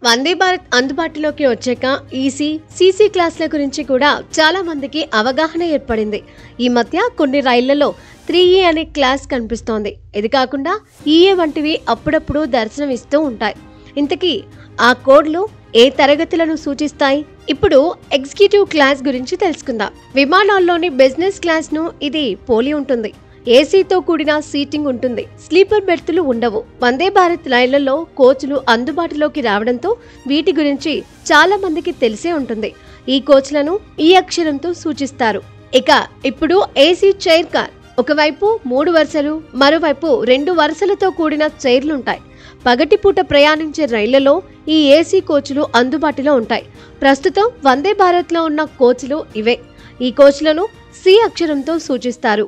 వందే భారత్ అందుబాటులోకి వచ్చాక EC, CC క్లాసుల గురించి కూడా చాలా మందికి అవగాహన ఏర్పడింది. ఈ మధ్య కొన్ని రైళ్లలో 3E అనే క్లాస్ కనిపిస్తోంది. ఇది కాకుండా ఈఏ వంటివి అప్పుడప్పుడు దర్శనం ఇస్తూ ఉంటాయి. ఇంతకీ ఆ కోడ్లు ఏ తరగతులను సూచిస్తాయి? ఇప్పుడు ఎగ్జిక్యూటివ్ క్లాస్ గురించి తెలుసుకుందాం. విమానాల్లోని బిజినెస్ క్లాస్ ను ఇది పోలి ఉంటుంది. ఏసీతో కూడిన సీటింగ్ ఉంటుంది. స్లీపర్ బెర్తులు ఉండవు. వందే భారత్ రైళ్లలో కోచ్లు అందుబాటులోకి రావడంతో వీటి గురించి చాలా మందికి తెలిసే ఉంటుంది. ఈ కోచ్లను ఈ అక్షరంతో సూచిస్తారు. ఇక ఇప్పుడు ఏసీ చైర్ కార్. ఒకవైపు 3 వరుసలు, మరోవైపు 2 వరుసలతో కూడిన చైర్లుంటాయి. పగటిపూట ప్రయాణించే రైళ్లలో ఈ ఏసీ కోచ్లు అందుబాటులో ఉంటాయి. ప్రస్తుతం వందే భారత్లో ఉన్న కోచ్లు ఇవే. ఈ కోచ్లను సి అక్షరంతో సూచిస్తారు.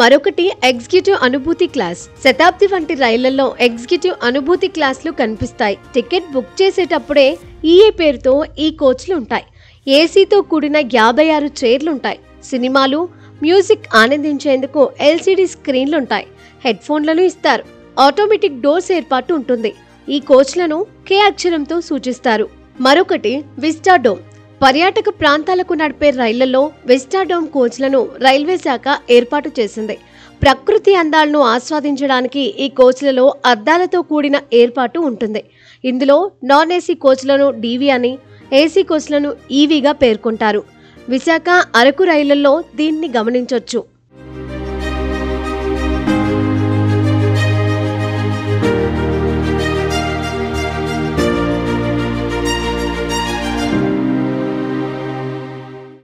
మరొకటి ఎగ్జిక్యూటివ్ అనుభూతి క్లాస్. శతాబ్ది వంటి రైళ్లలో ఎగ్జిక్యూటివ్ అనుభూతి క్లాసులు కనిపిస్తాయి. టికెట్ బుక్ చేసేటప్పుడే ఈఏ పేరుతో ఈ కోచ్లు ఉంటాయి. ఏసీతో కూడిన 56 చైర్లుంటాయి. సినిమాలు, మ్యూజిక్ ఆనందించేందుకు LCD స్క్రీన్లుంటాయి. హెడ్ ఫోన్లను ఇస్తారు. ఆటోమేటిక్ డోర్స్ ఏర్పాటు ఉంటుంది. ఈ కోచ్లను కే అక్షరంతో సూచిస్తారు. మరొకటి విస్టాడోమ్. పర్యాటక ప్రాంతాలకు నడిపే రైళ్లలో విస్టాడోమ్ కోచ్లను రైల్వే శాఖ ఏర్పాటు చేసింది. ప్రకృతి అందాలను ఆస్వాదించడానికి ఈ కోచ్లలో అద్దాలతో కూడిన ఏర్పాటు ఉంటుంది. ఇందులో నాన్ ఏసీ కోచ్లను DV అని, ఏసీ కోచ్లను EVగా పేర్కొంటారు. విశాఖ, అరకు రైళ్లలో దీన్ని గమనించొచ్చు.